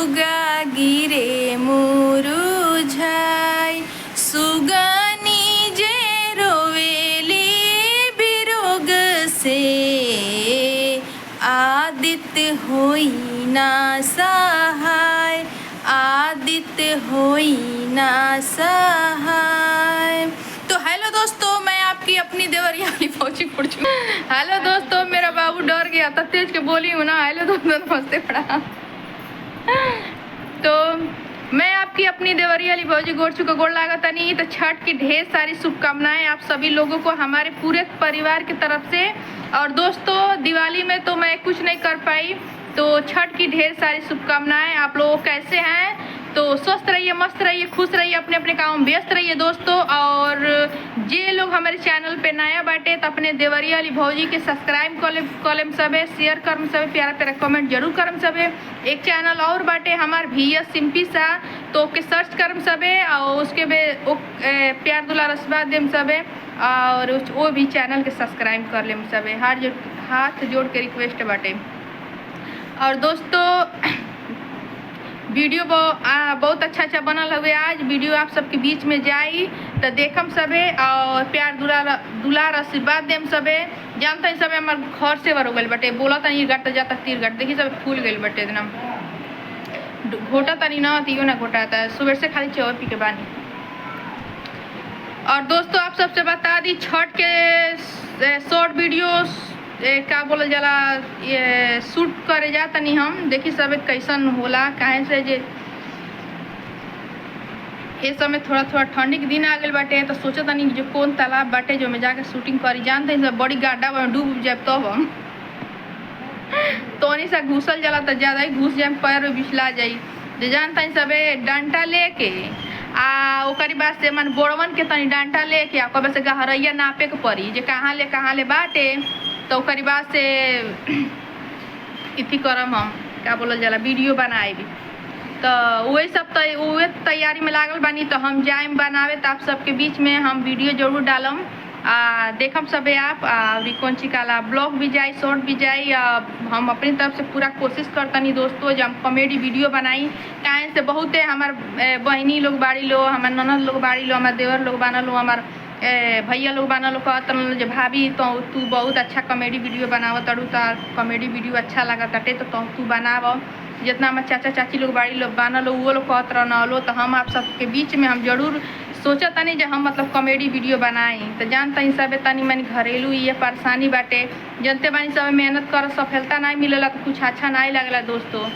सुगा गिरे मुरुझाई सुगनी जे रोवेली बिरोग से आदित्य होई ना सहाय आदित्य होई ना सहाय। तो हेलो दोस्तों, मैं आपकी अपनी देवरिया वाली फौजी पुरचू। हेलो दोस्तों, मेरा बाबू डर गया था, तेज के बोली हूँ ना। हेलो दोस्तों, नमस्ते पड़ा। तो मैं आपकी अपनी देवरिया वाली फौजी गोरचू को गोड़ लागत नहीं। तो छठ की ढेर सारी शुभकामनाएं आप सभी लोगों को हमारे पूरे परिवार की तरफ से। और दोस्तों, दिवाली में तो मैं कुछ नहीं कर पाई, तो छठ की ढेर सारी शुभकामनाएं। आप लोग कैसे हैं? तो स्वस्थ रहिए, मस्त रहिए, खुश रहिए, अपने अपने काम में व्यस्त रहिए दोस्तों। और जे लोग हमारे चैनल पे नया बाटे तो अपने देवरिया वाली भौजी के सब्सक्राइब कॉलम सबे, शेयर करम सबे, प्यारा प्यारा कमेंट जरूर करम सबे। एक चैनल और बाटे हमार VS सिंपी सा, तो ओके सर्च करम सबे और उसके प्यार दुलार आशीर्वाद देम सबे। और वो भी चैनल के सब्सक्राइब कर लेम सबे। हाथ जोड़ के रिक्वेस्ट बाटे। और दोस्तों, वीडियो बहुत अच्छा बनल हुए। आज वीडियो आप सबके बीच में जाई तो देखम सबे और प्यार दुलार आशीर्वाद देम सबे। जानते हैं सबे हमारे घर से बर हो गए बटे, बोला तनी गट जाता तीर गट, देखिए सब फूल गए बटे एकदम। घोटा तनी ना तीयो ना घोटाता है, सुबह से खाली चाय पी के बानी। और दोस्तों, आप सबसे बता दी, छठ के शॉर्ट वीडियोस का बोल जाला ये शूट करे जाता नहीं हम। देखी सब कैसन होला, काहे से जे ये समय थोड़ा ठंडी के दिन आ गए बाटे, तो सोचा तनी जो कौन तालाब बाटे जो में जाके शूटिंग करी। जानते हैं सब बड़ी गाड्डा डूब जाए तो हम तो नहीं सा घुसल जाला तो ज़्यादा ही घुस जाए, पैर में बिछला जाई। जो जानते हैं सब डंटा लेके ओकरी बाद से मन बोड़वन के तनी डंटा लेके कब से गहरैया नापे के पड़ी जे कहाँ ले बाटे। तो ओकरी बाद से इति करम हम क्या बोलल जाला वीडियो बनाए भी। तो वही सब वही तैयारी में लागल बानी। तो हम जाएम बनावे तो आप सबके बीच में हम वीडियो जरूर डालम। देखम सबे आप और कौन ची काला ब्लॉग भी जाए, शॉर्ट भी जाए। हम अपनी तरफ से पूरा कोशिश करतनी दोस्तों जब हम कॉमेडी वीडियो बनाई। काहे से बहुत हमार बहनी लोग बाड़ी लो, हमार ननद लोग बाड़ी लो, हमार देवर लोग बाना लो, हमार भैया लोग बना लो कहतन जो भाभी तो तू बहुत अच्छा कॉमेडी वीडियो बनाव तड़ू, तो कॉमेडी वीडियो अच्छा लगा तटे तो तू बनाव। जितना हमारे चाचा चाची लोग बाड़ी लोग बना लो वो लोग कहत रह लो। तो हम आप सबके बीच में हम जरूर सोचा तनी जो हम मतलब कॉमेडी वीडियो बनाई। तो जानता ही सब तनी मनी घरेलू ये परेशानी बाटे, जनते बानी सब मेहनत कर सफलता नहीं मिलेला तो कुछ अच्छा नहीं लगला दोस्तों।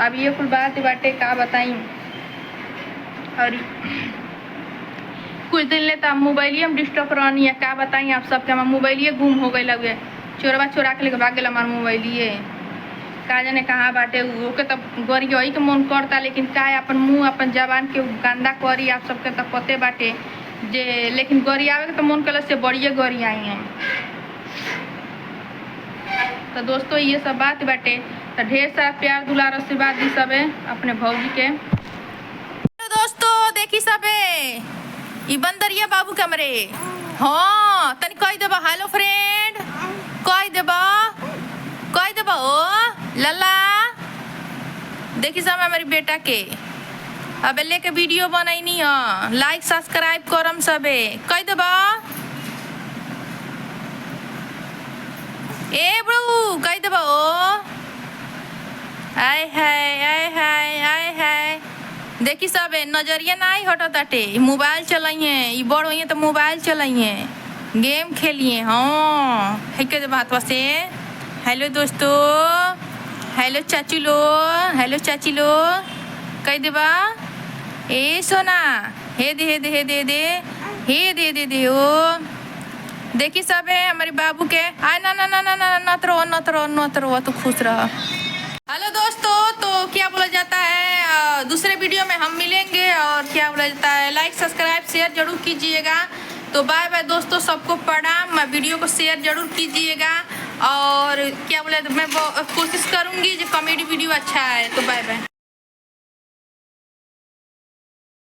अब ये कुल बात बाटे का बताई। और कुछ दिन ले तो मोबाइलिए हम डिस्टर्ब रहनी है, क्या बताई आप सबके। हमारा मोबाइलिए गुम हो गई लगे, चोरवा चोरा के लेके भाग गया हमारा मोबाइलिए। का जाने कहाँ बाटे ओके। तब गरियाई के मन करता, लेकिन का अपन मुँह अपन जबान के गंदा करी आप सबके तो पते बाटे जे। लेकिन गरियावे के तो मन कल से बढ़िया गरियाई हम। तो दोस्तों, ये सब बात बाटे। तो ढेर सारा प्यार दुलार आशीर्वाद दी सबे अपने भौजी के। दोस्तों देखी सबे ई बंदरिया बाबू कमरे। हाँ तनी कह देबा हेलो फ्रेंड, कह देबा ओ लल्ला। देखी सब हमारी बेटा के अब लेके वीडियो बनैनी है, लाइक सब्सक्राइब करम सबे, कह देबा ए बड़ू, कह देबा ओ। आय हाय देखी सब नजरिया नहीं हटताटे, मोबाइल चलाइए। ये बड़ हुई तो मोबाइल चलाइए, गेम खेलिए। हाँ है के बात से। हेलो दोस्तों, हेलो चाची लो, हेलो चाची लो, कह देबा ए सोना हे दे हे दे हे दे दे हे दे दे दे ओ। देखी सब है हमारे बाबू के। आय ना ना ना ना ना नत रो तो खुश रह। हेलो दोस्तों, तो क्या बोला जाता है, दूसरे वीडियो में हम मिलेंगे। और क्या बोला जाता है, लाइक सब्सक्राइब शेयर जरूर कीजिएगा। तो बाय बाय दोस्तों, सबको प्रणाम। वीडियो को शेयर जरूर कीजिएगा। और क्या बोले, मैं कोशिश करूँगी जो कॉमेडी वीडियो अच्छा है। तो बाय बाय।